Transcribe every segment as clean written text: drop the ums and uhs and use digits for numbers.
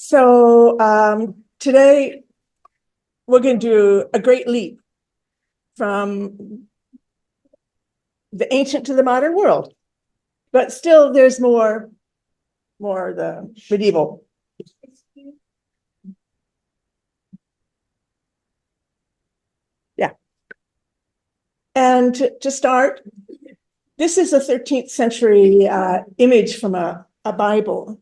So today we're going to do a great leap from the ancient to the modern world, but still there's more the medieval. Yeah. And to start, this is a 13th century image from a Bible,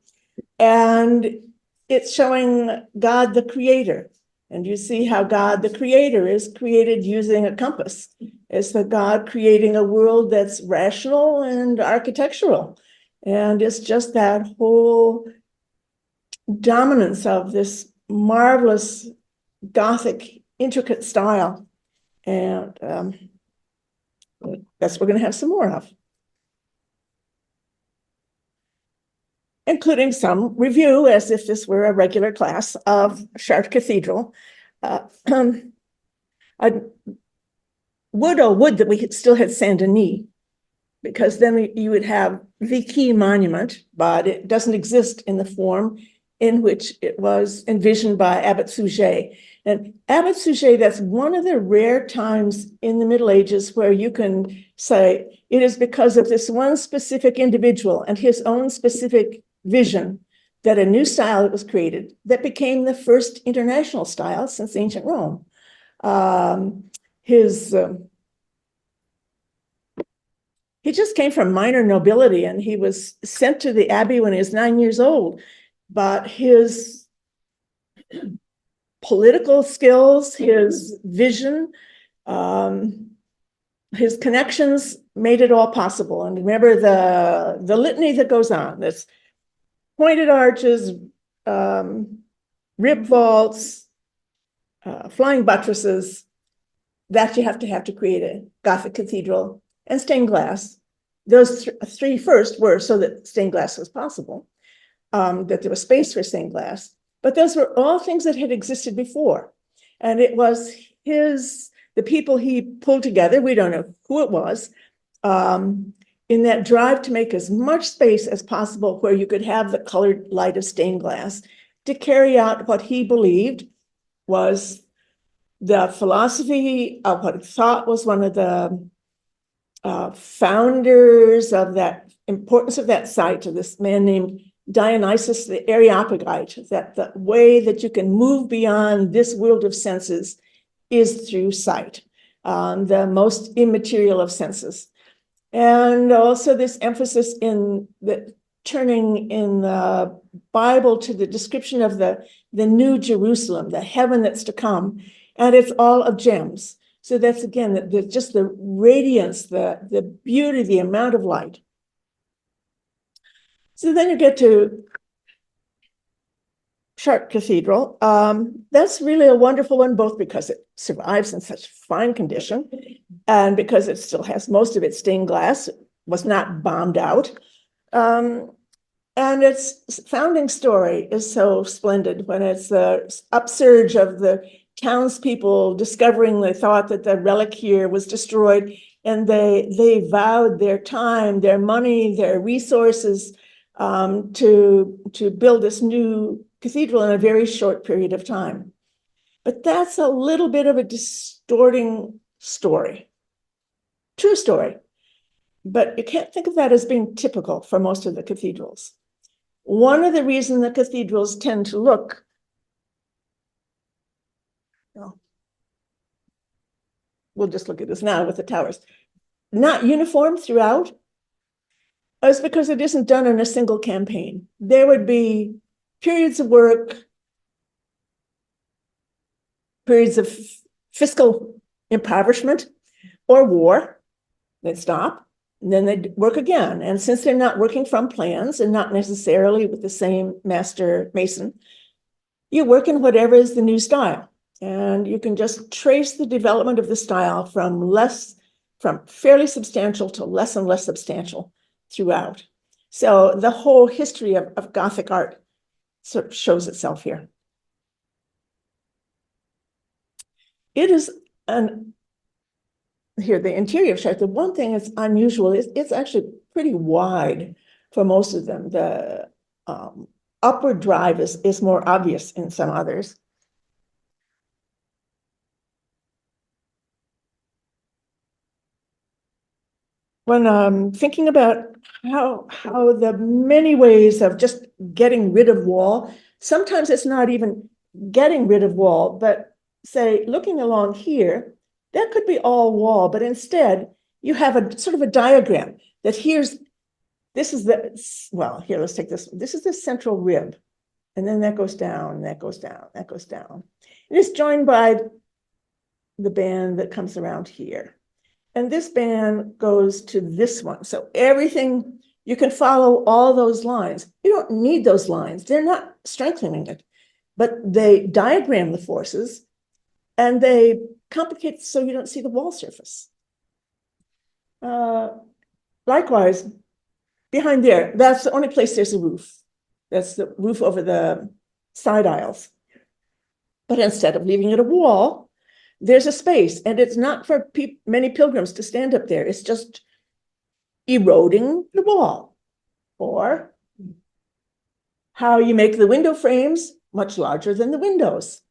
and it's showing God the Creator. And you see how God the Creator is created using a compass. It's the God creating a world that's rational and architectural. And it's just that whole dominance of this marvelous Gothic intricate style. And that's what we're going to have some more of, including some review, as if this were a regular class, of Chartres Cathedral. I would that we still had Saint Denis, because then you would have the key monument, but it doesn't exist in the form in which it was envisioned by Abbot Suger. And Abbot Suger, that's one of the rare times in the Middle Ages where you can say it is because of this one specific individual and his own specific vision that a new style was created that became the first international style since ancient Rome. He just came from minor nobility, and he was sent to the abbey when he was 9 years old. But his political skills, his vision, his connections made it all possible. And remember the litany that goes on. This pointed arches, rib vaults, flying buttresses, that you have to create a Gothic cathedral, and stained glass. Those three first were so that stained glass was possible, that there was space for stained glass. But those were all things that had existed before. And it was the people he pulled together, we don't know who it was, in that drive to make as much space as possible where you could have the colored light of stained glass to carry out what he believed was the philosophy of what he thought was one of the founders of that importance of that site, to this man named Dionysius the Areopagite, that the way that you can move beyond this world of senses is through sight, the most immaterial of senses. And also this emphasis in the turning in the Bible to the description of the new Jerusalem, the heaven that's to come, and it's all of gems. So that's, again, just the radiance, the beauty, the amount of light. So then you get to Chartres Cathedral. That's really a wonderful one, both because it survives in such fine condition and because it still has most of its stained glass, was not bombed out. And its founding story is so splendid when it's the upsurge of the townspeople discovering they thought that the relic here was destroyed, and they vowed their time, their money, their resources to build this new cathedral in a very short period of time. But that's a little bit of a distorting story. True story, but you can't think of that as being typical for most of the cathedrals. One of the reasons the cathedrals tend to look we'll just look at this now with the towers, not uniform throughout, is because it isn't done in a single campaign. There would be periods of work, periods of fiscal impoverishment or war, they'd stop, and then they'd work again. And since they're not working from plans and not necessarily with the same master mason, you work in whatever is the new style. And you can just trace the development of the style from fairly substantial to less and less substantial throughout. So the whole history of Gothic art sort of shows itself here. It is here, the interior of Chartres, the one thing that's unusual is it's actually pretty wide for most of them. The upward drive is more obvious in some others. When thinking about how the many ways of just getting rid of wall, sometimes it's not even getting rid of wall, but say looking along here, that could be all wall, but instead you have a sort of a diagram that this is the, well, here, let's take this. This is the central rib. And then that goes down, that goes down, that goes down. It is joined by the band that comes around here. And this band goes to this one. So everything, you can follow all those lines. You don't need those lines. They're not strengthening it, but they diagram the forces and they complicate so you don't see the wall surface. Likewise, behind there, that's the only place there's a roof. That's the roof over the side aisles. But instead of leaving it a wall, there's a space, and it's not for many pilgrims to stand up there. It's just eroding the wall. Or how you make the window frames much larger than the windows.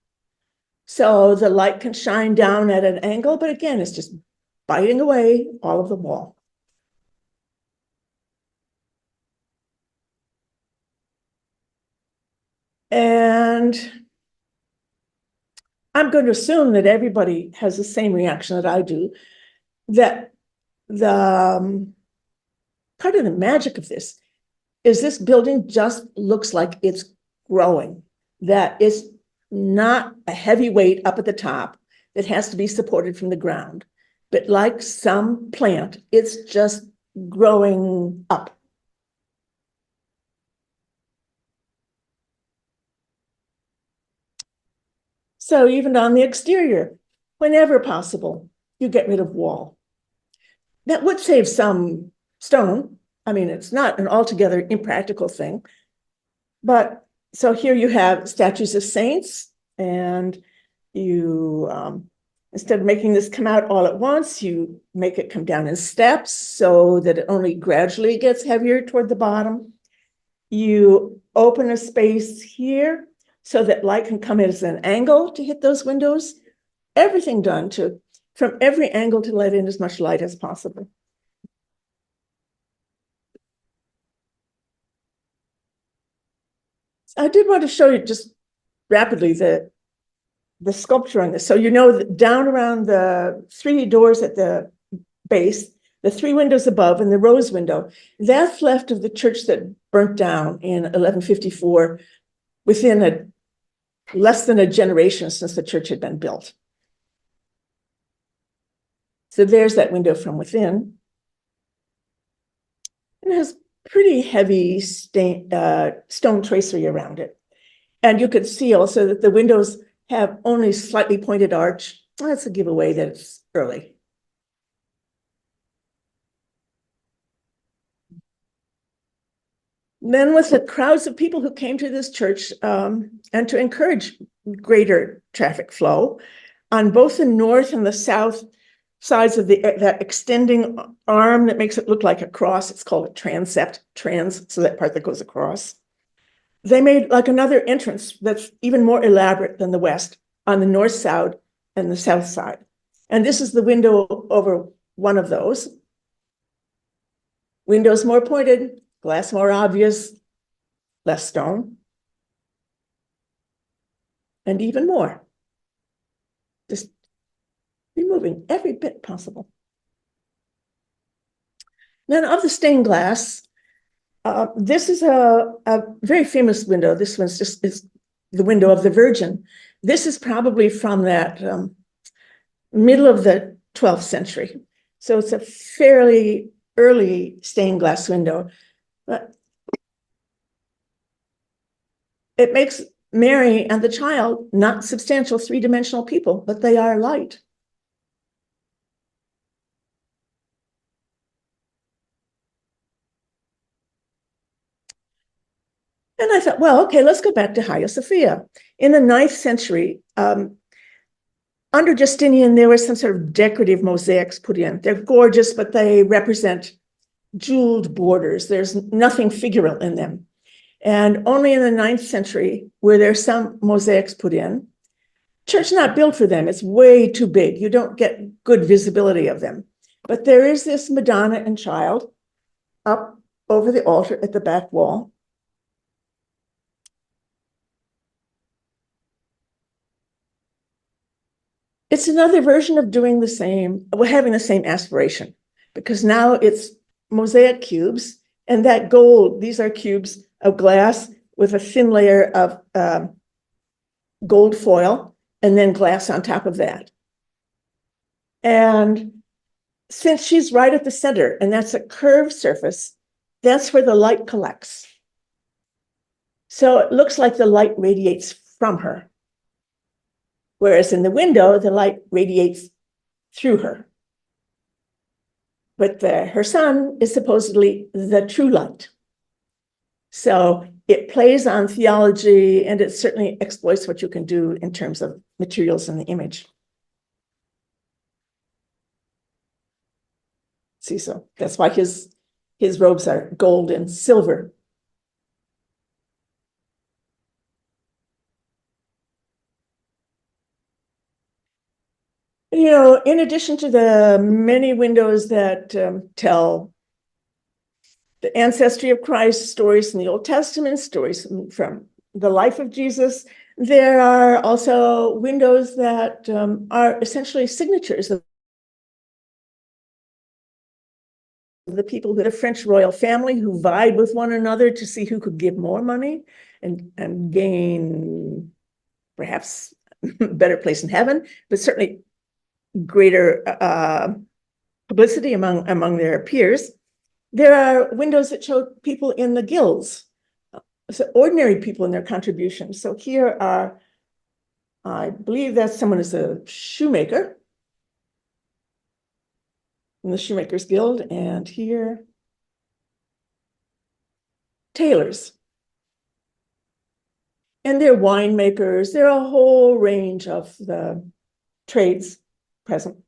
So the light can shine down at an angle, but again, it's just biting away all of the wall. And I'm going to assume that everybody has the same reaction that I do, that the part of the magic of this is this building just looks like it's growing, that it's not a heavy weight up at the top that has to be supported from the ground, but like some plant, it's just growing up. So even on the exterior, whenever possible, you get rid of wall. That would save some stone. I mean, it's not an altogether impractical thing. But so here you have statues of saints, and you, instead of making this come out all at once, you make it come down in steps so that it only gradually gets heavier toward the bottom. You open a space here so that light can come in as an angle to hit those windows. Everything done from every angle to let in as much light as possible. I did want to show you just rapidly the sculpture on this. So you know that down around the 3 doors at the base, the 3 windows above and the rose window, that's left of the church that burnt down in 1154 within less than a generation since the church had been built. So there's that window from within. And it has pretty heavy stone tracery around it. And you could see also that the windows have only slightly pointed arch. That's a giveaway that it's early. Then with the crowds of people who came to this church and to encourage greater traffic flow on both the north and the south sides of that extending arm that makes it look like a cross, it's called a transept, so that part that goes across. They made like another entrance that's even more elaborate than the west on the north side and the south side. And this is the window over one of those. Windows more pointed, glass more obvious, less stone, and even more. Just removing every bit possible. Then of the stained glass, this is a very famous window. This one's is the window of the Virgin. This is probably from that middle of the 12th century. So it's a fairly early stained glass window. But it makes Mary and the child not substantial 3-dimensional people, but they are light. And I thought, well, okay, let's go back to Hagia Sophia. In the 9th century, under Justinian, there were some sort of decorative mosaics put in. They're gorgeous, but they represent jeweled borders. There's nothing figural in them. And only in the 9th century were there some mosaics put in. Church not built for them. It's way too big. You don't get good visibility of them. But there is this Madonna and Child up over the altar at the back wall. It's another version of doing the same, having the same aspiration, because now it's mosaic cubes, and that gold, these are cubes of glass with a thin layer of gold foil and then glass on top of that. And since she's right at the center, and that's a curved surface, that's where the light collects. So it looks like the light radiates from her. Whereas in the window, the light radiates through her. But her son is supposedly the true light. So it plays on theology, and it certainly exploits what you can do in terms of materials in the image. See, so that's why his robes are gold and silver. You know, in addition to the many windows that tell the ancestry of Christ, stories from the Old Testament, stories from the life of Jesus, there are also windows that are essentially signatures of the people, the French royal family, who vied with one another to see who could give more money and gain perhaps a better place in heaven, but certainly greater publicity among their peers. There are windows that show people in the guilds, so ordinary people in their contributions. So here are, I believe that someone is a shoemaker in the Shoemakers Guild, and here, tailors. And they're winemakers. There are a whole range of the trades present.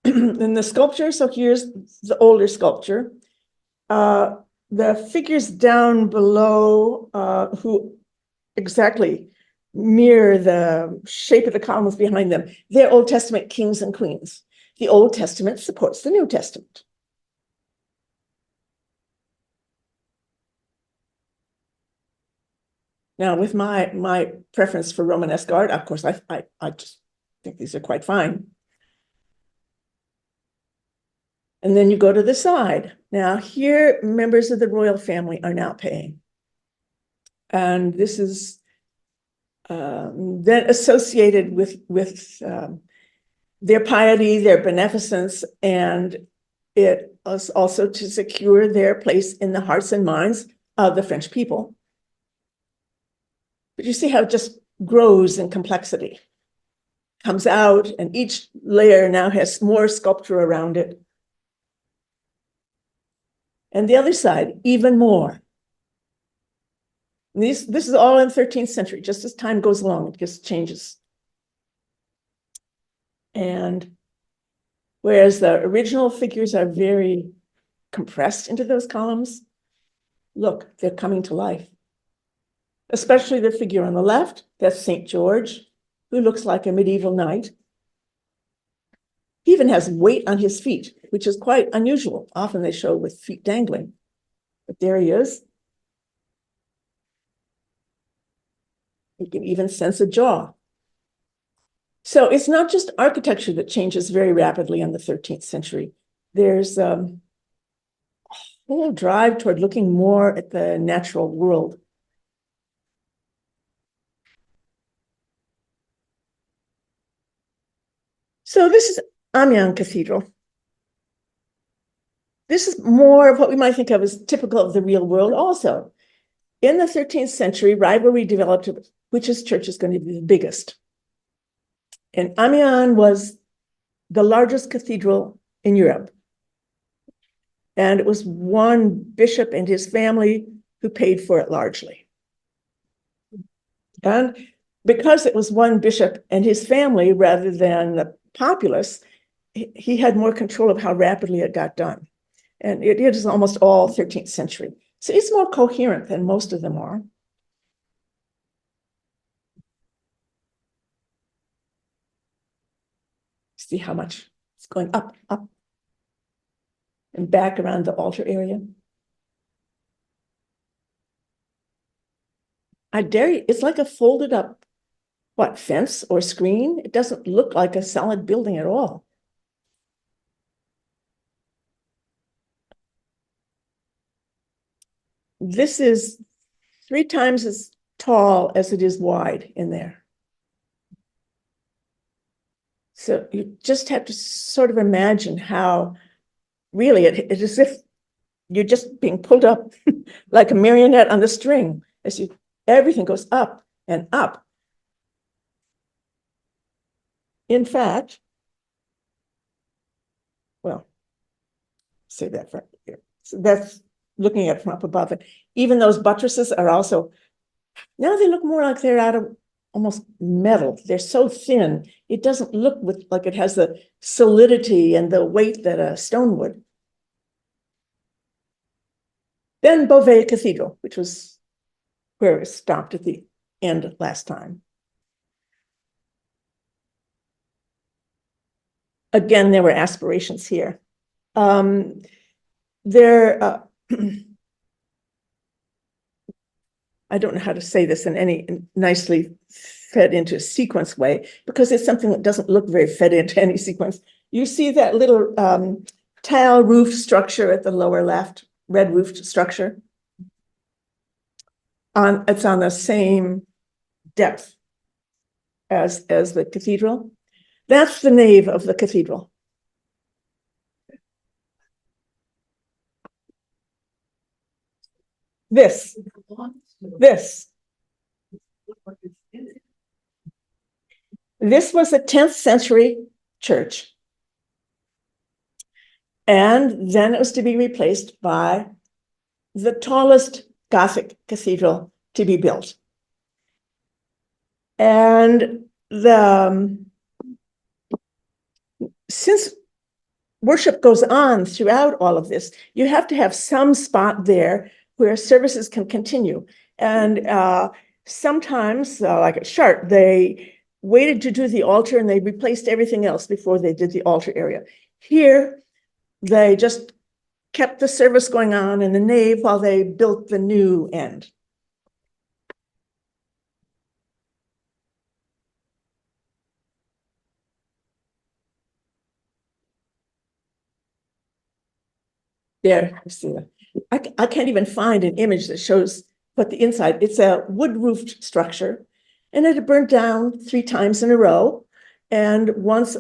And the sculpture, so here's the older sculpture. The figures down below who exactly mirror the shape of the columns behind them, they're Old Testament kings and queens. The Old Testament supports the New Testament. Now, with my preference for Romanesque art, of course, I just think these are quite fine. And then you go to the side. Now here, members of the royal family are now paying. And this is then associated with their piety, their beneficence, and it is also to secure their place in the hearts and minds of the French people. But you see how it just grows in complexity, comes out, and each layer now has more sculpture around it. And the other side, even more. And this is all in the 13th century. Just as time goes along, it just changes. And whereas the original figures are very compressed into those columns, look, they're coming to life. Especially the figure on the left, that's St. George, who looks like a medieval knight. He even has weight on his feet, which is quite unusual. Often they show with feet dangling, but there he is. You can even sense a jaw. So it's not just architecture that changes very rapidly in the 13th century. There's a whole drive toward looking more at the natural world. So this is Amiens Cathedral. This is more of what we might think of as typical of the real world also. In the 13th century, rivalry developed which church is going to be the biggest. And Amiens was the largest cathedral in Europe. And it was one bishop and his family who paid for it largely. And because it was one bishop and his family rather than the populace, he had more control of how rapidly it got done. And it is almost all 13th century. So it's more coherent than most of them are. See how much it's going up, up, and back around the altar area. I dare you, it's like a folded up, what, fence or screen? It doesn't look like a solid building at all. This is 3 times as tall as it is wide in there. So you just have to sort of imagine how really it is as if you're just being pulled up like a marionette on the string as everything goes up and up. In fact, well, say that for here. So that's looking at it from up above. And even those buttresses are also, now they look more like they're out of almost metal. They're so thin. It doesn't look like it has the solidity and the weight that a stone would. Then Beauvais Cathedral, which was where it stopped at the end last time. Again, there were aspirations here. I don't know how to say this in any nicely fed into a sequence way, because it's something that doesn't look very fed into any sequence. You see that little tile roof structure at the lower left, red roofed structure? It's on the same depth as the cathedral. That's the nave of the cathedral. This was a 10th century church. And then it was to be replaced by the tallest Gothic cathedral to be built. And since worship goes on throughout all of this, you have to have some spot there where services can continue. And sometimes, like at Chartres, they waited to do the altar and they replaced everything else before they did the altar area. Here, they just kept the service going on in the nave while they built the new end. There, see that. I can't even find an image that shows what the inside, it's a wood roofed structure, and it had burnt down 3 times in a row. And once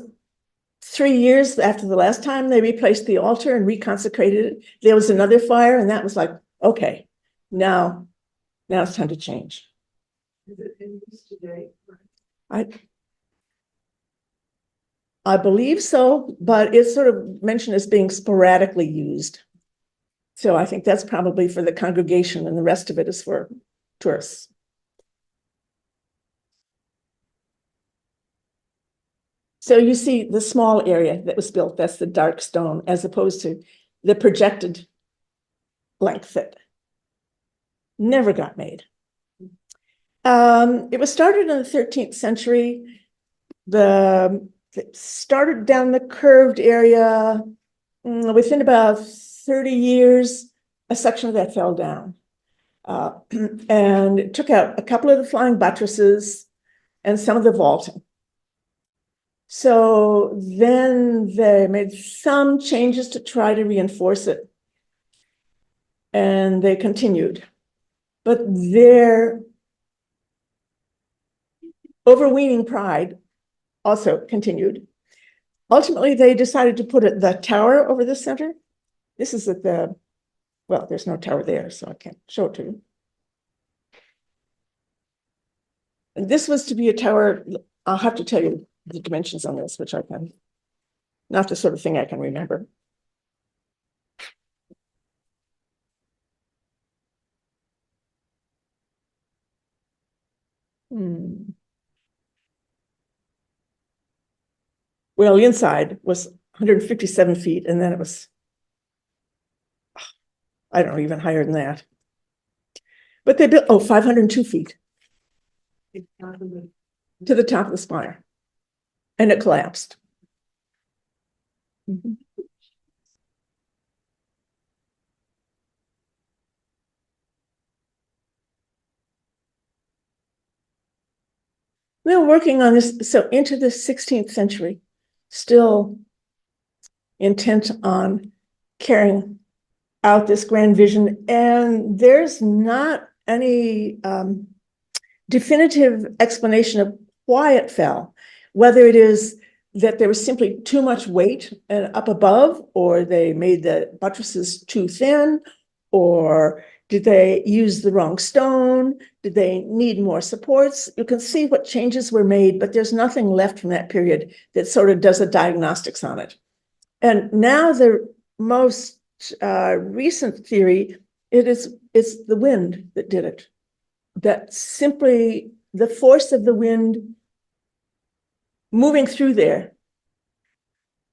3 years after the last time they replaced the altar and reconsecrated it, there was another fire, and that was like, okay, now it's time to change. Is it in use today? I believe so, but it's sort of mentioned as being sporadically used. So I think that's probably for the congregation, and the rest of it is for tourists. So you see the small area that was built, that's the dark stone, as opposed to the projected length that never got made. It was started in the 13th century. It started down the curved area. Within about 30 years, a section of that fell down. And it took out a couple of the flying buttresses and some of the vaulting. So then they made some changes to try to reinforce it. And they continued. But their overweening pride also continued. Ultimately, they decided to put the tower over the center. This is at well, there's no tower there, so I can't show it to you. And this was to be a tower. I'll have to tell you the dimensions on this, which I can, not the sort of thing I can remember. Well, the inside was 157 feet, and then it was I don't know, even higher than that. But they built, 502 feet to the top of the spire. And it collapsed. Mhm. We were working on this, so into the 16th century, still intent on carrying out this grand vision. And there's not any definitive explanation of why it fell, whether it is that there was simply too much weight up above, or they made the buttresses too thin, or did they use the wrong stone? Did they need more supports? You can see what changes were made, but there's nothing left from that period that sort of does a diagnostics on it. And now the most recent theory, it's the wind that did it. That simply the force of the wind moving through there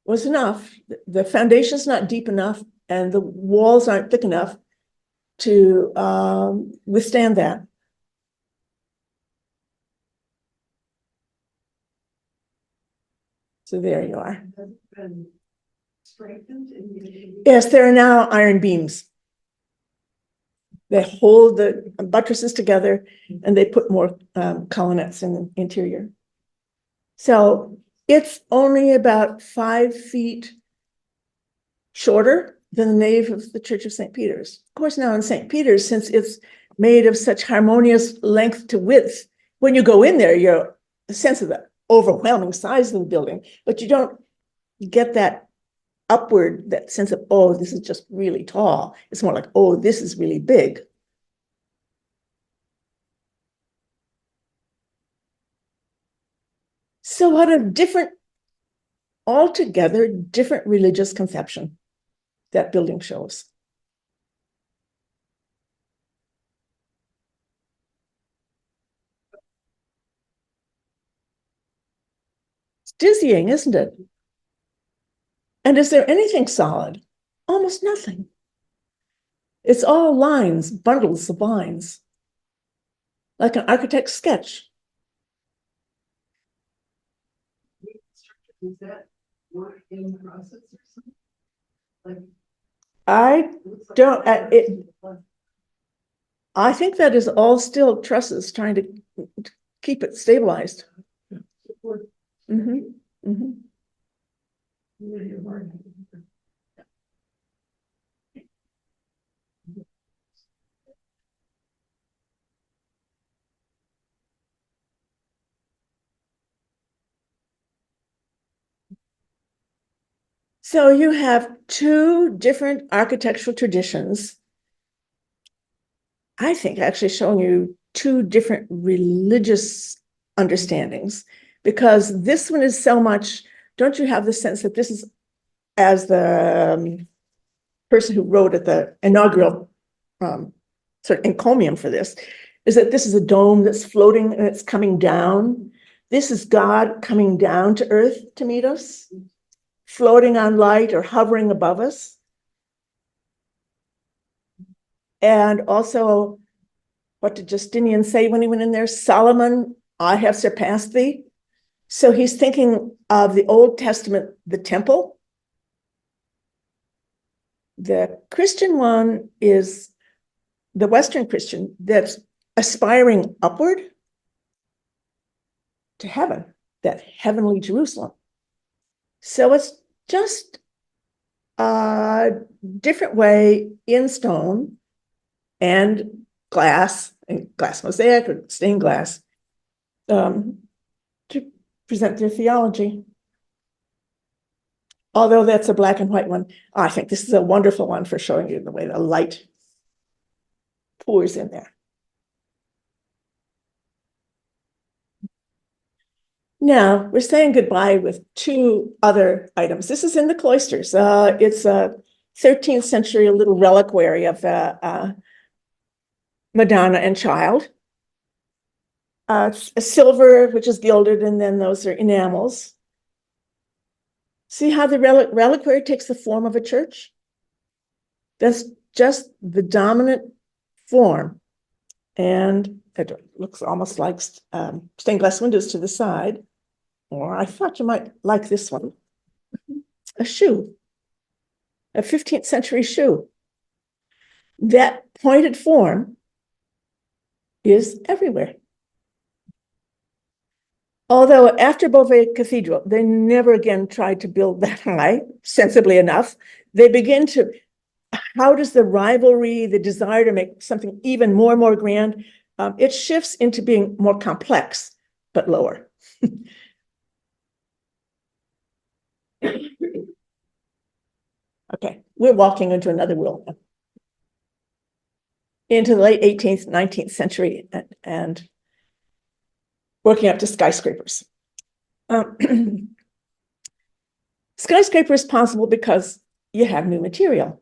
was enough. The foundation's not deep enough and the walls aren't thick enough to withstand that. So there you are. Yes, there are now iron beams. They hold the buttresses together and they put more colonnettes in the interior. So it's only about 5 feet shorter than the nave of the Church of St. Peter's. Of course, now in St. Peter's, since it's made of such harmonious length to width, when you go in there, you're a sense of the overwhelming size of the building, but you don't get that upward, that sense of, oh, this is just really tall. It's more like, oh, this is really big. So what a different, altogether different religious conception that building shows. It's dizzying, isn't it? And is there anything solid? Almost nothing. It's all lines, bundles of lines, like an architect's sketch. Is that work in process or something? Like, I don't, I think that is all still trusses trying to keep it stabilized. Mm-hmm. Mm-hmm. So you have two different architectural traditions. I think actually showing you two different religious understandings, because this one is so much, don't you have the sense that this is, as the person who wrote at the inaugural sort of encomium for this, is that this is a dome that's floating and it's coming down. This is God coming down to earth to meet us, floating on light or hovering above us. And also, what did Justinian say when he went in there? Solomon, I have surpassed thee. So he's thinking of the Old Testament, the temple. The Christian one is the Western Christian that's aspiring upward to heaven, that heavenly Jerusalem. So it's just a different way in stone and glass mosaic or stained glass to present their theology. Although that's a black and white one, I think this is a wonderful one for showing you the way the light pours in there. Now, we're saying goodbye with two other items. This is in the cloisters. It's a 13th century little reliquary of Madonna and Child. It's a silver, which is gilded, and then those are enamels. See how the reliquary takes the form of a church? That's just the dominant form. And it looks almost like stained glass windows to the side. Or I thought you might like this one. A shoe, a 15th century shoe. That pointed form is everywhere. Although after Beauvais Cathedral, they never again tried to build that high, sensibly enough. They begin to, how does the rivalry, the desire to make something even more and more grand, it shifts into being more complex, but lower. Okay, we're walking into another world now. Into the late 18th, 19th century and working up to skyscrapers. Skyscraper is possible because you have new material.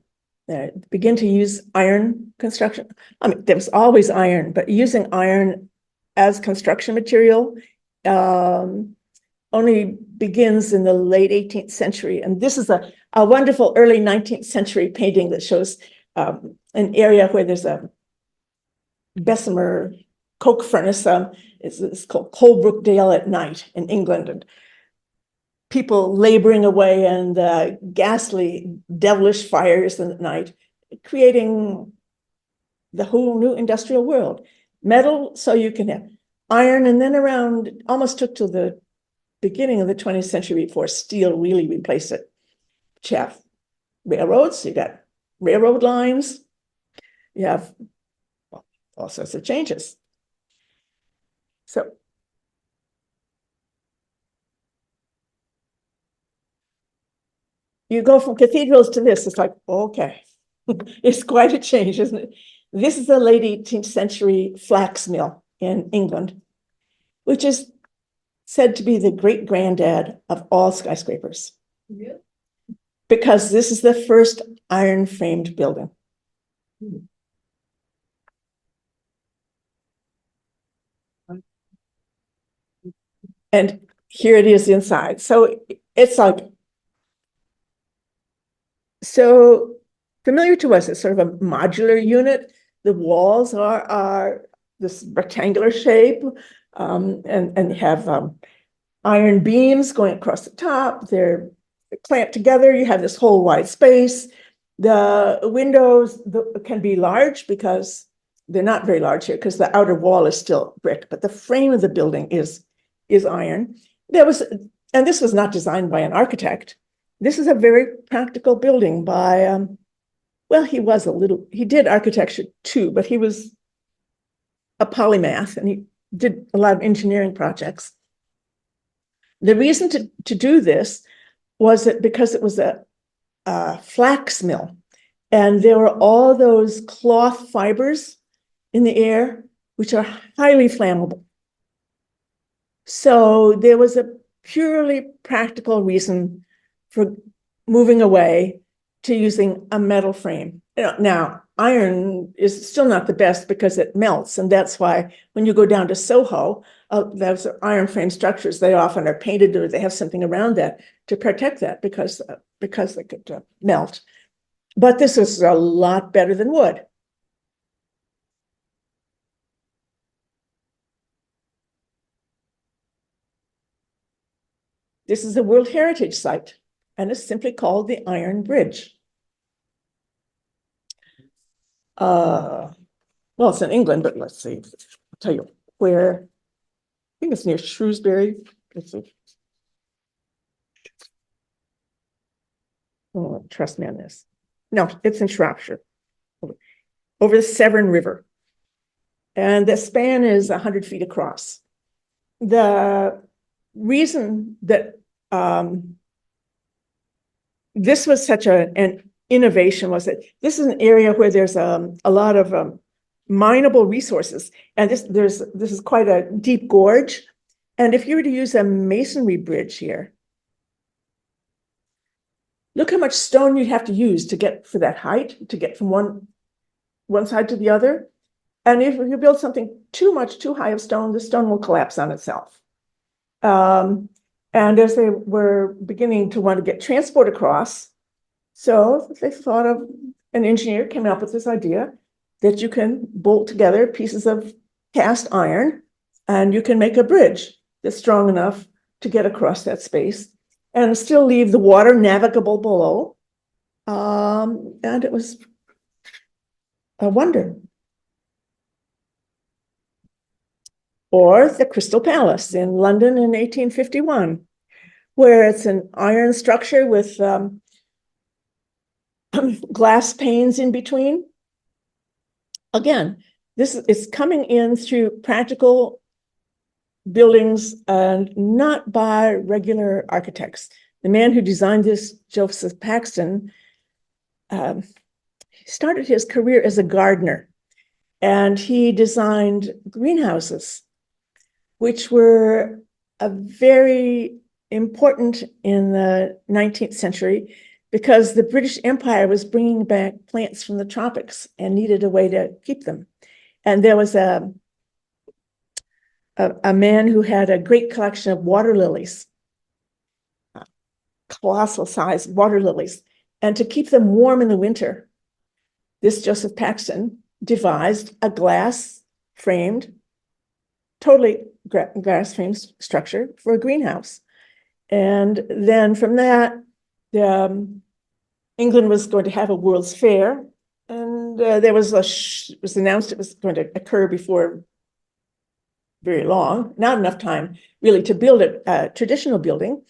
Begin to use iron construction. I mean, there was always iron, but using iron as construction material only begins in the late 18th century. And this is a wonderful early 19th century painting that shows an area where there's a Bessemer coke furnace. It's called Colebrook Dale at night in England. And people laboring away and ghastly, devilish fires in the night, creating the whole new industrial world. Metal, so you can have iron, and then around, almost took to the beginning of the 20th century before steel really replaced it. You have railroads, you got railroad lines, you have all sorts of changes. So you go from cathedrals to this, it's like, okay, it's quite a change, isn't it? This is the late 18th century flax mill in England, which is said to be the great granddad of all skyscrapers. Yeah. Because this is the first iron framed building. And here it is inside. So it's like, so familiar to us. It's sort of a modular unit. The walls are this rectangular shape, and have iron beams going across the top. They're clamped together. You have this whole wide space. The windows can be large because they're not very large here because the outer wall is still brick, but the frame of the building is iron. And this was not designed by an architect. This is a very practical building by, well, he did architecture too, but he was a polymath and he did a lot of engineering projects. The reason to do this was that because it was a flax mill and there were all those cloth fibers in the air, which are highly flammable. So there was a purely practical reason for moving away to using a metal frame. Now, iron is still not the best because it melts, and that's why when you go down to Soho, those iron frame structures, they often are painted or they have something around that to protect that because they could melt. But this is a lot better than wood. This is a World Heritage Site, and it's simply called the Iron Bridge. Well, it's in England, but let's see. I'll tell you where. I think it's near Shrewsbury. Let's see. Oh, trust me on this. No, it's in Shropshire, over the Severn River. And the span is 100 feet across. The reason that this was such an innovation was that this is an area where there's a lot of mineable resources, and this is quite a deep gorge. And if you were to use a masonry bridge here, look how much stone you'd have to use to get for that height, to get from one side to the other. And if you build something too high of stone, the stone will collapse on itself. And as they were beginning to want to get transport across, so they thought of an engineer came up with this idea that you can bolt together pieces of cast iron and you can make a bridge that's strong enough to get across that space and still leave the water navigable below. And it was a wonder. Or the Crystal Palace in London in 1851, where it's an iron structure with glass panes in between. Again, this is coming in through practical buildings and not by regular architects. The man who designed this, Joseph Paxton, started his career as a gardener, and he designed greenhouses, which were a very important in the 19th century because the British Empire was bringing back plants from the tropics and needed a way to keep them. And there was a man who had a great collection of water lilies, colossal size water lilies. And to keep them warm in the winter, this Joseph Paxton devised a glass framed, totally glass framed structure for a greenhouse. And then from that, England was going to have a World's Fair, and there was it was announced it was going to occur before very long, not enough time really to build a traditional building.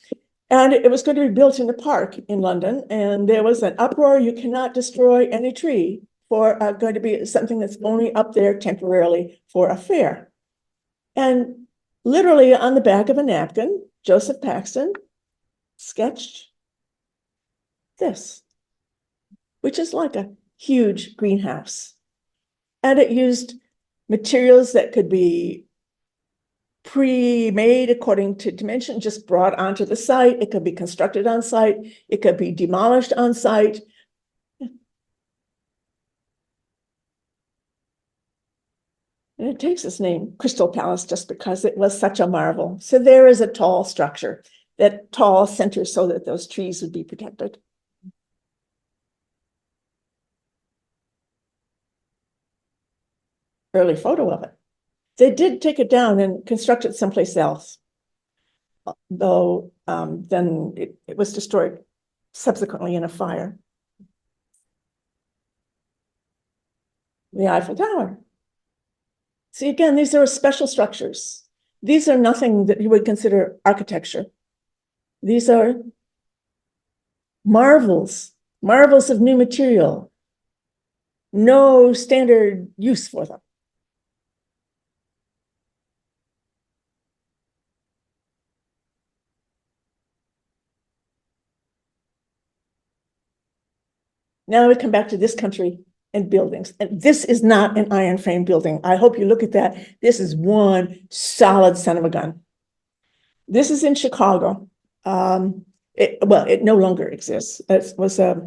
And it was going to be built in a park in London, and there was an uproar: you cannot destroy any tree for going to be something that's only up there temporarily for a fair. And literally on the back of a napkin, Joseph Paxton sketched this, which is like a huge greenhouse. And it used materials that could be pre-made according to dimension, just brought onto the site. It could be constructed on site. It could be demolished on site. And it takes its name, Crystal Palace, just because it was such a marvel. So there is a tall structure, that tall center, so that those trees would be protected. Early photo of it. They did take it down and construct it someplace else, though then it was destroyed subsequently in a fire. The Eiffel Tower. See, again, these are special structures. These are nothing that you would consider architecture. These are marvels, marvels of new material. No standard use for them. Now we come back to this country and buildings. And this is not an iron frame building. I hope you look at that. This is one solid son of a gun. This is in Chicago. It no longer exists. It was a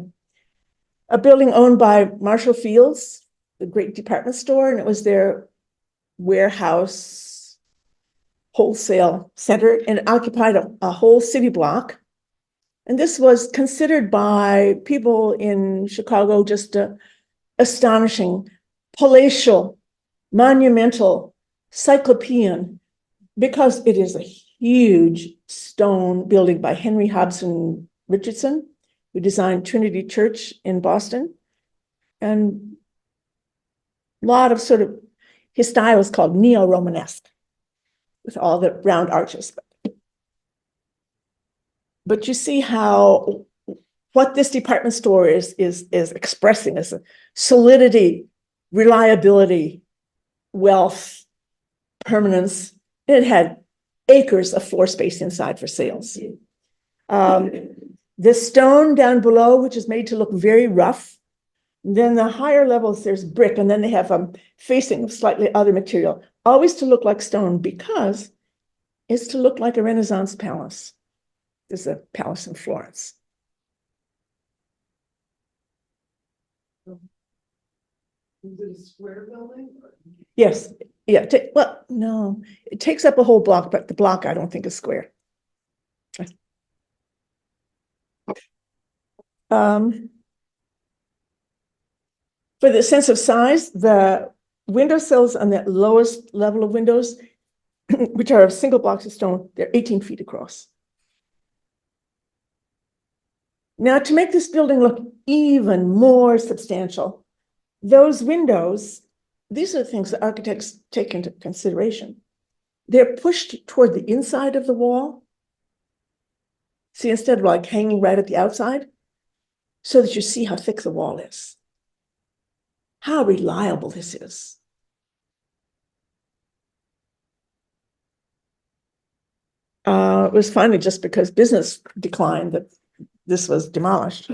building owned by Marshall Fields, the great department store, and it was their warehouse wholesale center, and it occupied a whole city block. And this was considered by people in Chicago just astonishing, palatial, monumental, cyclopean, because it is a huge stone building by Henry Hobson Richardson, who designed Trinity Church in Boston. And a lot of his style is called neo-Romanesque, with all the round arches. But you see how what this department store is expressing is a solidity, reliability, wealth, permanence. It had acres of floor space inside for sales. The stone down below, which is made to look very rough. Then the higher levels, there's brick, and then they have facing of slightly other material, always to look like stone, because it's to look like a Renaissance palace. There's a palace in Florence. Is it a square building? Yes. Yeah. Well, no, it takes up a whole block, but the block I don't think is square. For the sense of size, the window sills on that lowest level of windows, which are of single blocks of stone, they're 18 feet across. Now, to make this building look even more substantial, those windows, these are the things that architects take into consideration. They're pushed toward the inside of the wall. See, instead of like hanging right at the outside, so that you see how thick the wall is, how reliable this is. It was finally just because business declined that this was demolished.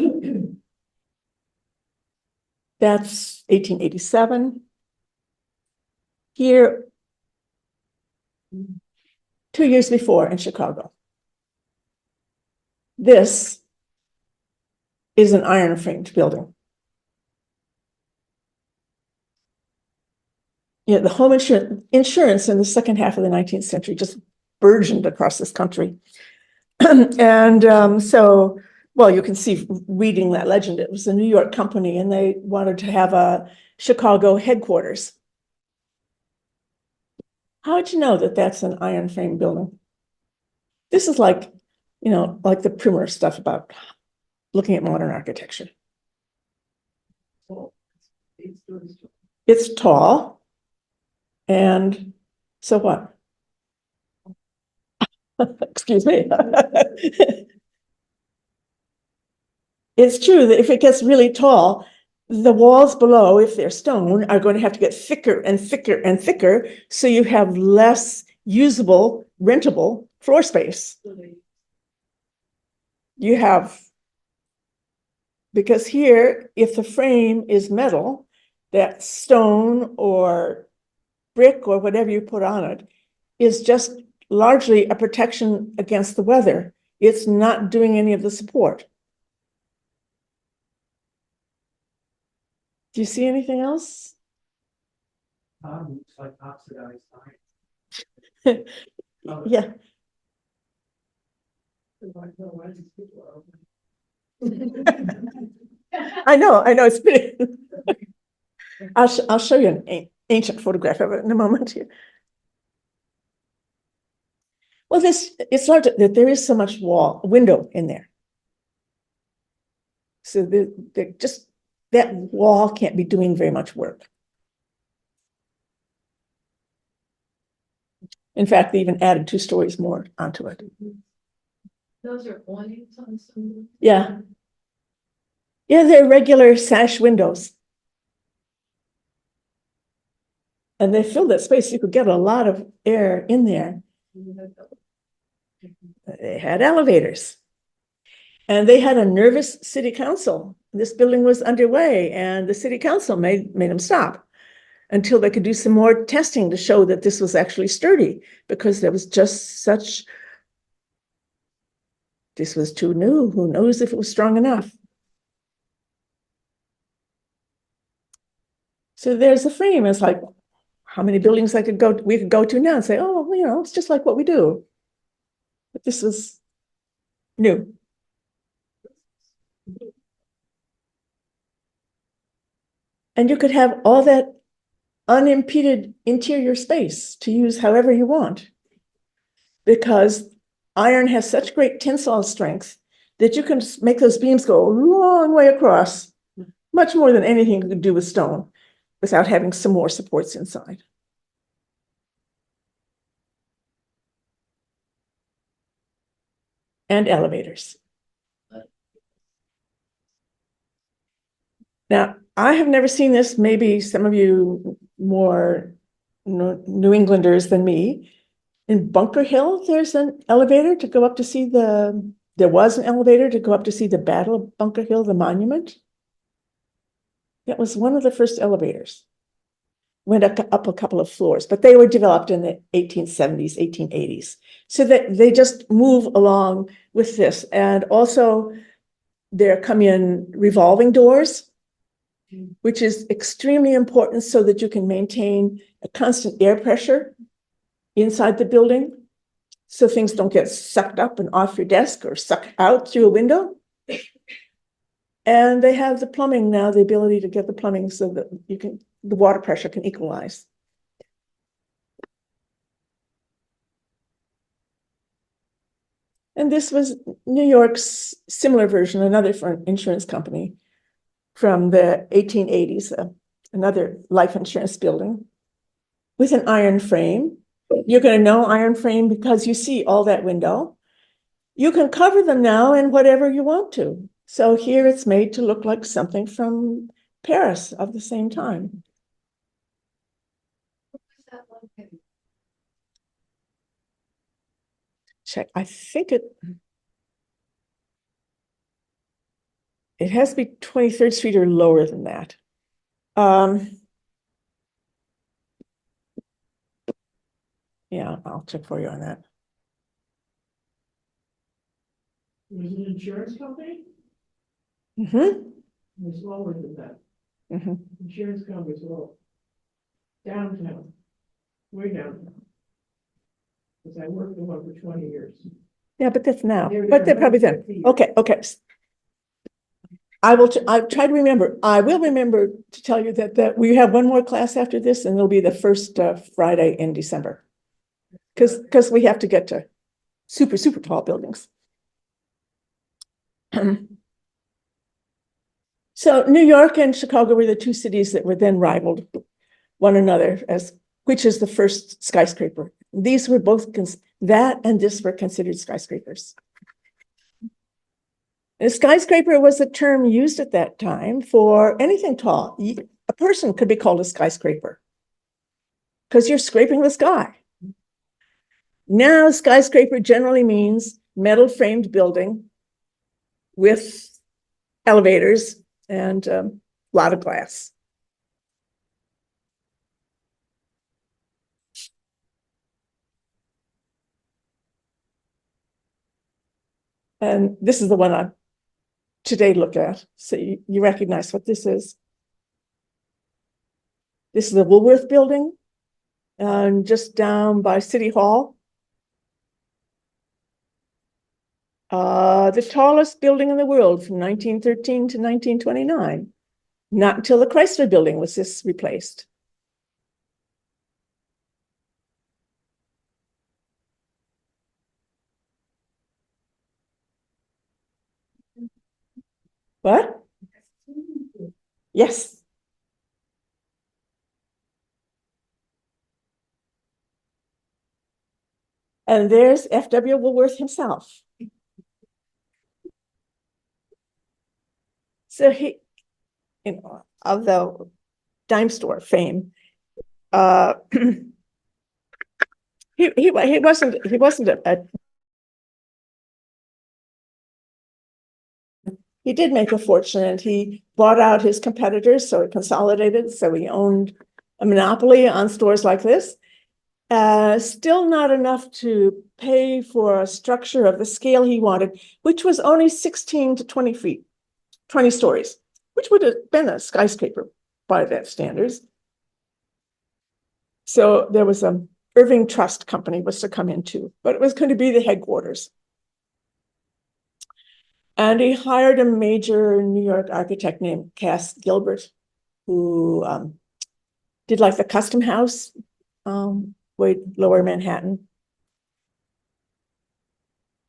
That's 1887. Here, 2 years before in Chicago. This is an iron framed building. Yeah, the home insurance in the second half of the 19th century just burgeoned across this country. And so, well, you can see reading that legend, it was a New York company and they wanted to have a Chicago headquarters. How'd you know that that's an iron frame building? This is like, you know, like the primer stuff about looking at modern architecture. It's tall. And so what? Excuse me. It's true that if it gets really tall, the walls below, if they're stone, are going to have to get thicker and thicker and thicker, so you have less usable, rentable floor space. You have, because here, if the frame is metal, that stone or brick or whatever you put on it is just largely a protection against the weather. It's not doing any of the support. Do you see anything else? Looks like oxidized iron. Yeah. I know, it's pretty. I'll show you an ancient photograph of it in a moment here. Well, it's large that there is so much window in there. So just that wall can't be doing very much work. In fact, they even added 2 stories more onto it. Those are awnings on some. Yeah. Yeah, they're regular sash windows. And they filled that space. You could get a lot of air in there. They had elevators. And they had a nervous city council. This building was underway, and the city council made them stop until they could do some more testing to show that this was actually sturdy, because there was just such, this was too new. Who knows if it was strong enough? So there's a frame. It's like, how many buildings we could go to now and say, oh, you know, it's just like what we do. But this was new. And you could have all that unimpeded interior space to use however you want, because iron has such great tensile strength that you can make those beams go a long way across, much more than anything you could do with stone, without having some more supports inside. And elevators. Now, I have never seen this. Maybe some of you more New Englanders than me. In Bunker Hill, there's an elevator to go up to see there was an elevator to go up to see the Battle of Bunker Hill, the monument. That was one of the first elevators. Went up a couple of floors, but they were developed in the 1870s, 1880s. So that they just move along with this. And also there come in revolving doors, which is extremely important so that you can maintain a constant air pressure inside the building, so things don't get sucked up and off your desk or sucked out through a window. And they have the plumbing now, the ability to get the plumbing so that the water pressure can equalize. And this was New York's similar version, another insurance company from the 1880s, another life insurance building with an iron frame. You're going to know iron frame because you see all that window. You can cover them now in whatever you want to. So here it's made to look like something from Paris of the same time. What was that located? Check. I think it has to be 23rd Street or lower than that. Yeah, I'll check for you on that. It was an insurance company? Mm-hmm. It was lower than that. Mm-hmm. Insurance companies low. Downtown, way downtown. Because I worked with one for 20 years. Yeah, but that's now, They're but they're there probably then. 150 years. Okay, okay. I'll try to remember. I will remember to tell you that we have one more class after this, and it'll be the first Friday in December. Because we have to get to super, super tall buildings. So New York and Chicago were the two cities that were then rivaled one another as which is the first skyscraper. These were both, that and this were considered skyscrapers. A skyscraper was a term used at that time for anything tall. A person could be called a skyscraper because you're scraping the sky. Now, skyscraper generally means metal framed building with elevators and a lot of glass. And this is the one I today look at. So you recognize what this is. This is the Woolworth building, and just down by City Hall. The tallest building in the world from 1913 to 1929. Not until the Chrysler building was this replaced. What? Yes. And there's F.W. Woolworth himself. So he, of the dime store fame, he wasn't he did make a fortune, and he bought out his competitors, so it consolidated. So he owned a monopoly on stores like this. Still not enough to pay for a structure of the scale he wanted, which was only 16 to 20 feet, 20 stories, which would have been a skyscraper by that standards. So there was a Irving Trust Company was to come in too, but it was going to be the headquarters. And he hired a major New York architect named Cass Gilbert, who did like the Custom House, way lower Manhattan.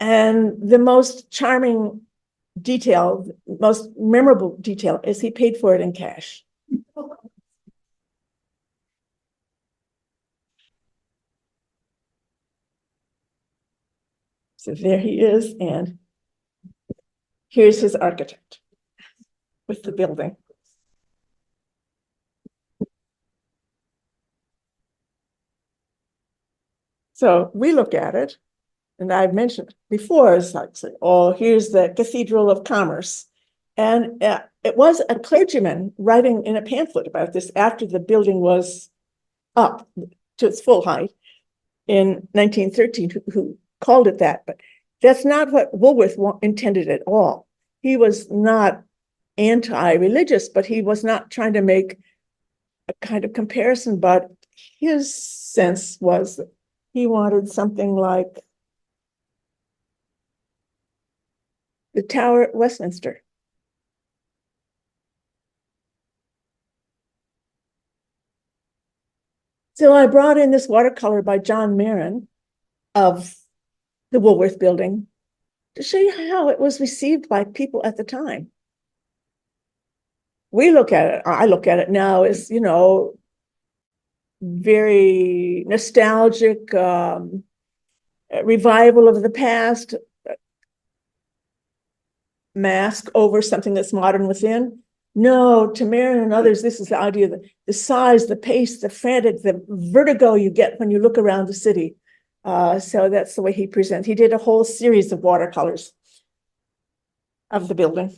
And the most charming detail, most memorable detail is he paid for it in cash. So there he is, and here's his architect with the building. So we look at it, and I've mentioned before, it's like, oh, here's the Cathedral of Commerce. And it was a clergyman writing in a pamphlet about this after the building was up to its full height in 1913, who called it that. But that's not what Woolworth intended at all. He was not anti-religious, but he was not trying to make a kind of comparison. But his sense was that he wanted something like the Tower at Westminster. So I brought in this watercolor by John Marin of the Woolworth Building to show you how it was received by people at the time. We look at it, I look at it now as, you know, very nostalgic, revival of the past, mask over something that's modern within. No, to Marin and others, this is the idea that the size, the pace, the frantic, the vertigo you get when you look around the city. So that's the way he presents. He did a whole series of watercolors of the building.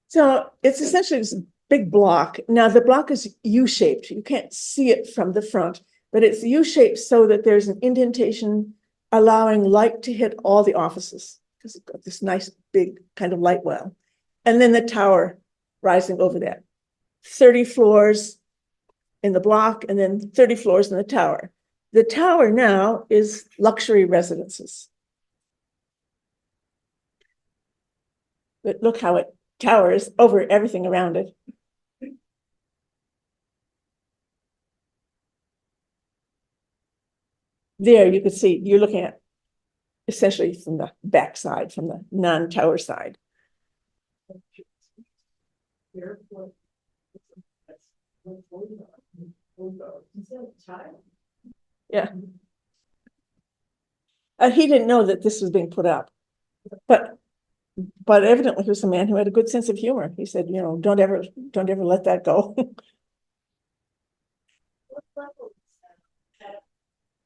So it's essentially this big block. Now the block is U-shaped. You can't see it from the front, but it's U-shaped so that there's an indentation allowing light to hit all the offices. Because it's got this nice big kind of light well. And then the tower rising over that. 30 floors in the block and then 30 floors in the tower. The tower now is luxury residences. But look how it towers over everything around it. There you can see, you're looking at essentially from the back side, from the non-tower side. Yeah. He didn't know that this was being put up, but evidently he was a man who had a good sense of humor. He said, you know, don't ever let that go.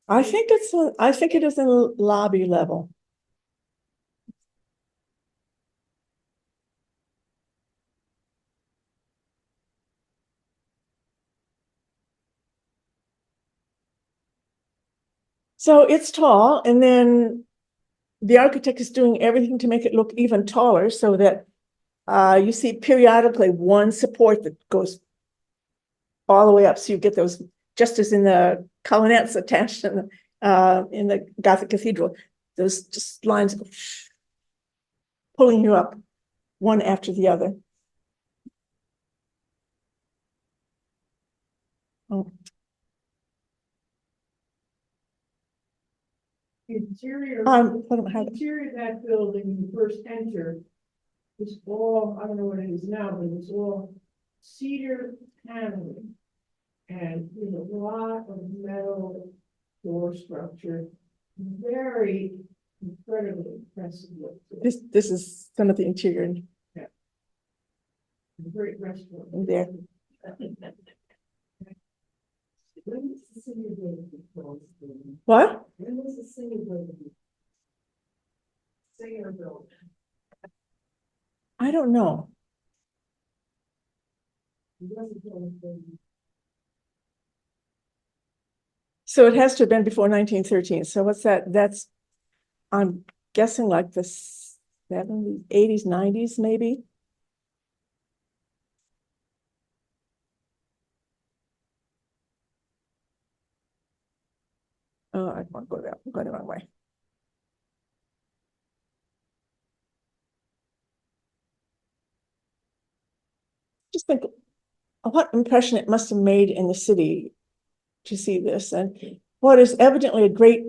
I think it is a lobby level. So it's tall, and then the architect is doing everything to make it look even taller so that you see periodically one support that goes all the way up. So you get those, just as in the colonnettes attached in the Gothic cathedral, those just lines pulling you up one after the other. Oh. Interior, Interior interior of that building, when you first enter, it's all, I don't know what it is now, but it's all cedar paneling. And there's a lot of metal door structure, very incredibly impressive look. This is some of the interior Great restaurant. in there. When was the senior building closed? What? When was the senior building? Senior building. I don't know. So it has to have been before 1913. So what's that? That's, I'm guessing like the 70s, 80s, 90s, maybe. Oh, I want to go there. I'm going the wrong way. Just think what impression it must have made in the city to see this. And what is evidently a great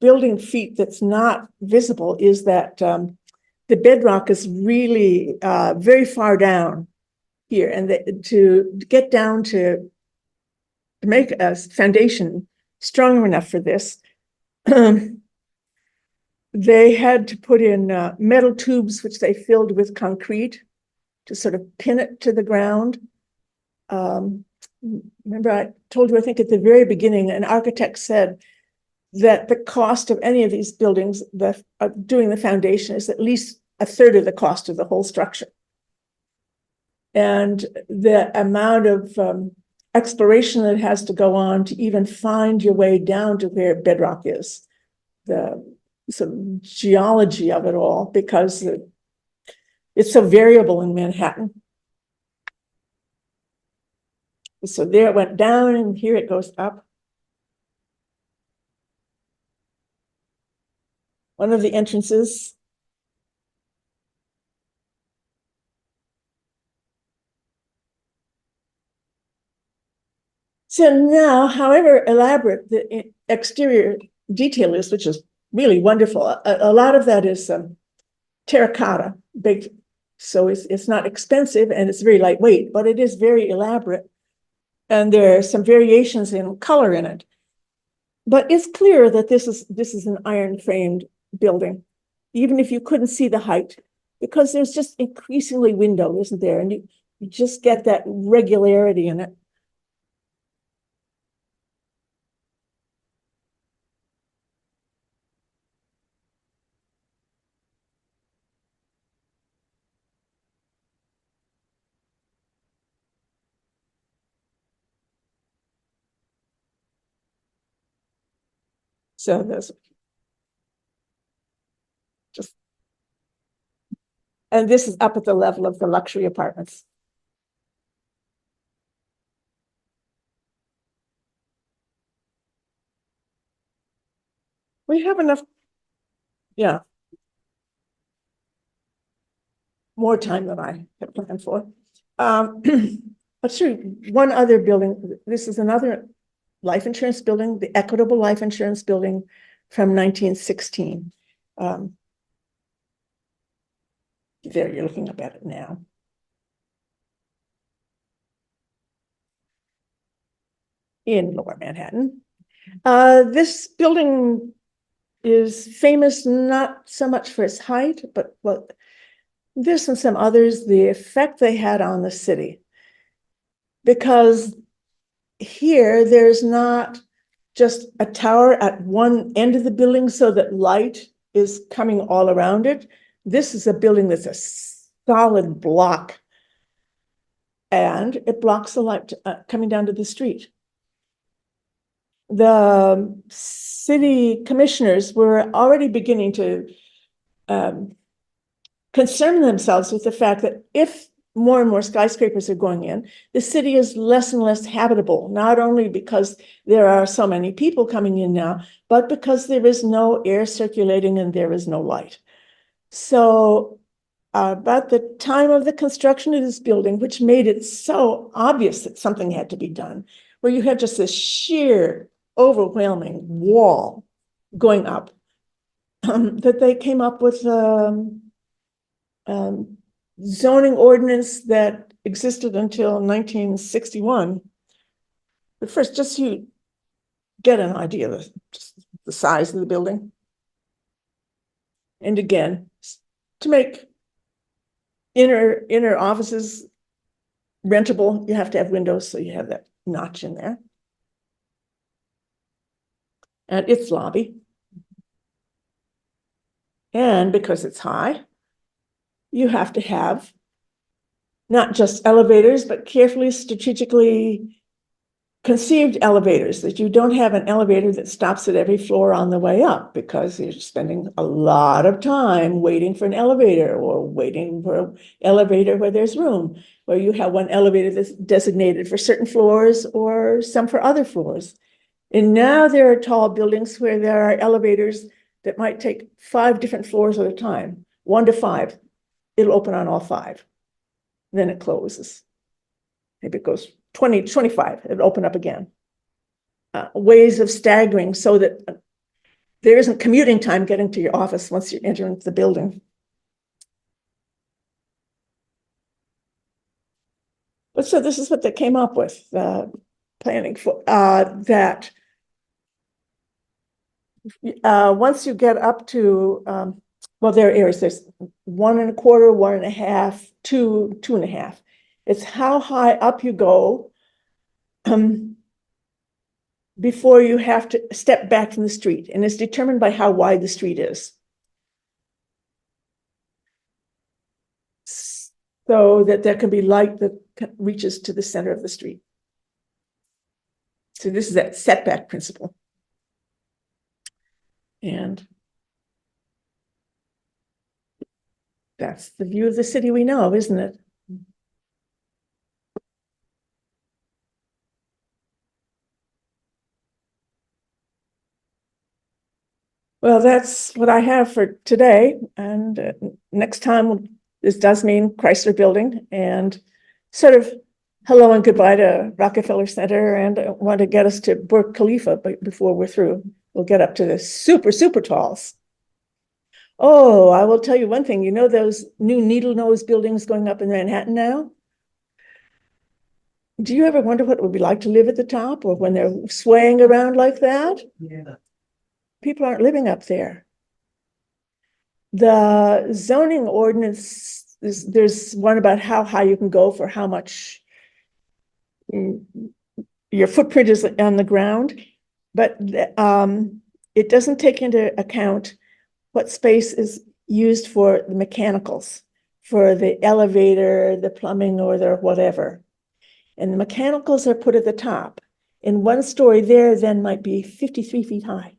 building feat that's not visible is that the bedrock is really very far down here, and to get down to make a foundation strong enough for this, they had to put in metal tubes, which they filled with concrete to sort of pin it to the ground. Remember, I told you, I think at the very beginning, an architect said that the cost of any of these buildings, doing the foundation, is at least a third of the cost of the whole structure. And the amount of exploration that has to go on to even find your way down to where bedrock is, the sort of geology of it all, because it's so variable in Manhattan. So there it went down, and here it goes up. One of the entrances. So now, however elaborate the exterior detail is, which is really wonderful, a lot of that is terracotta baked. So it's not expensive and it's very lightweight, but it is very elaborate. And there are some variations in color in it. But it's clear that this is an iron framed building, even if you couldn't see the height, because there's just increasingly window, isn't there? And you just get that regularity in it. So there's just, and this is up at the level of the luxury apartments. We have enough, yeah, more time than I had planned for. Let's show you one other building. This is another life insurance building, the Equitable Life Insurance Building from 1916. There, you're looking up at it now. In Lower Manhattan. This building is famous not so much for its height, but well, this and some others, the effect they had on the city. Because here, there's not just a tower at one end of the building so that light is coming all around it. This is a building that's a solid block. And it blocks the light coming down to the street. The city commissioners were already beginning to concern themselves with the fact that if more and more skyscrapers are going in, the city is less and less habitable, not only because there are so many people coming in now, but because there is no air circulating and there is no light. So about the time of the construction of this building, which made it so obvious that something had to be done, where you have just this sheer, overwhelming wall going up, that they came up with zoning ordinance that existed until 1961. But first, just so you get an idea of just the size of the building. And again, to make inner offices rentable, you have to have windows, so you have that notch in there. And its lobby. And because it's high, you have to have not just elevators, but carefully, strategically conceived elevators, that you don't have an elevator that stops at every floor on the way up, because you're spending a lot of time waiting for an elevator or waiting for an elevator where there's room, where you have one elevator that's designated for certain floors or some for other floors. And now there are tall buildings where there are elevators that might take 5 different floors at a time, 1 to 5. It'll open on all 5. Then it closes. Maybe it goes 20, 25, it'll open up again. Ways of staggering so that there isn't commuting time getting to your office once you enter into the building. But so this is what they came up with, planning for that. Once you get up to, well, there are areas, there's 1 1/4, 1 1/2, 2, 2 1/2. It's how high up you go before you have to step back from the street, and it's determined by how wide the street is. So that there can be light that reaches to the center of the street. So this is that setback principle. And that's the view of the city we know, isn't it? Well, that's what I have for today. And next time, this does mean Chrysler Building, and sort of hello and goodbye to Rockefeller Center and want to get us to Burj Khalifa, but before we're through, we'll get up to the super, super talls. Oh, I will tell you one thing, you know those new needle nose buildings going up in Manhattan now? Do you ever wonder what it would be like to live at the top or when they're swaying around like that? Yeah. People aren't living up there. The zoning ordinance, there's one about how high you can go for how much your footprint is on the ground, but it doesn't take into account what space is used for the mechanicals, for the elevator, the plumbing, or the whatever. And the mechanicals are put at the top. And one story there then might be 53 feet high.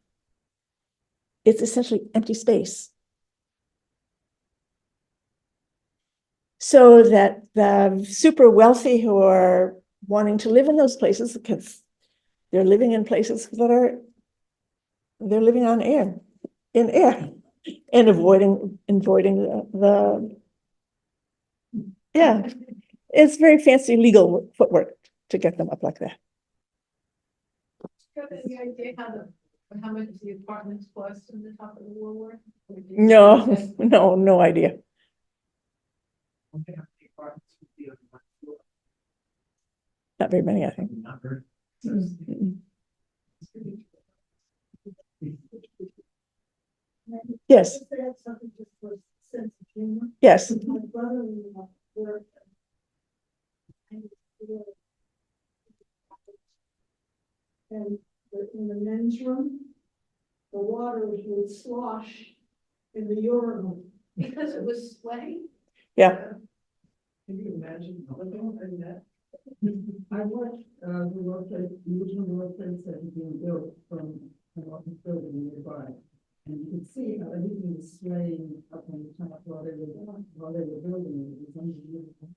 It's essentially empty space. So that the super wealthy who are wanting to live in those places, because they're living in places that are, they're living on air, in air, and avoiding the yeah, it's very fancy legal footwork to get them up like that. Do you have any idea how much the apartments cost in the top of the Woolworth? No idea. Not very many, I think. Mm-mm. Yes, Something just for sense of humor. yes. My brother-in-law worked. And in the men's room, the water would slosh in the urinal. Because it was sweaty? Yeah. Can you imagine living in that? I watched the workplace, the original workplace that was being built from an office building nearby. And you could see how everything was swaying up on the top while they were building it. It was unbelievable.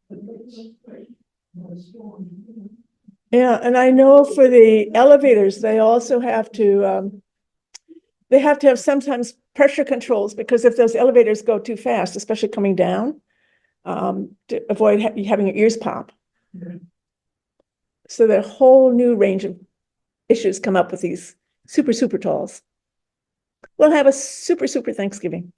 But it was great. Not a storm. Yeah, and I know for the elevators, they also have to have sometimes pressure controls, because if those elevators go too fast, especially coming down, to avoid having your ears pop. So the whole new range of issues come up with these super, super talls. We'll have a super, super Thanksgiving.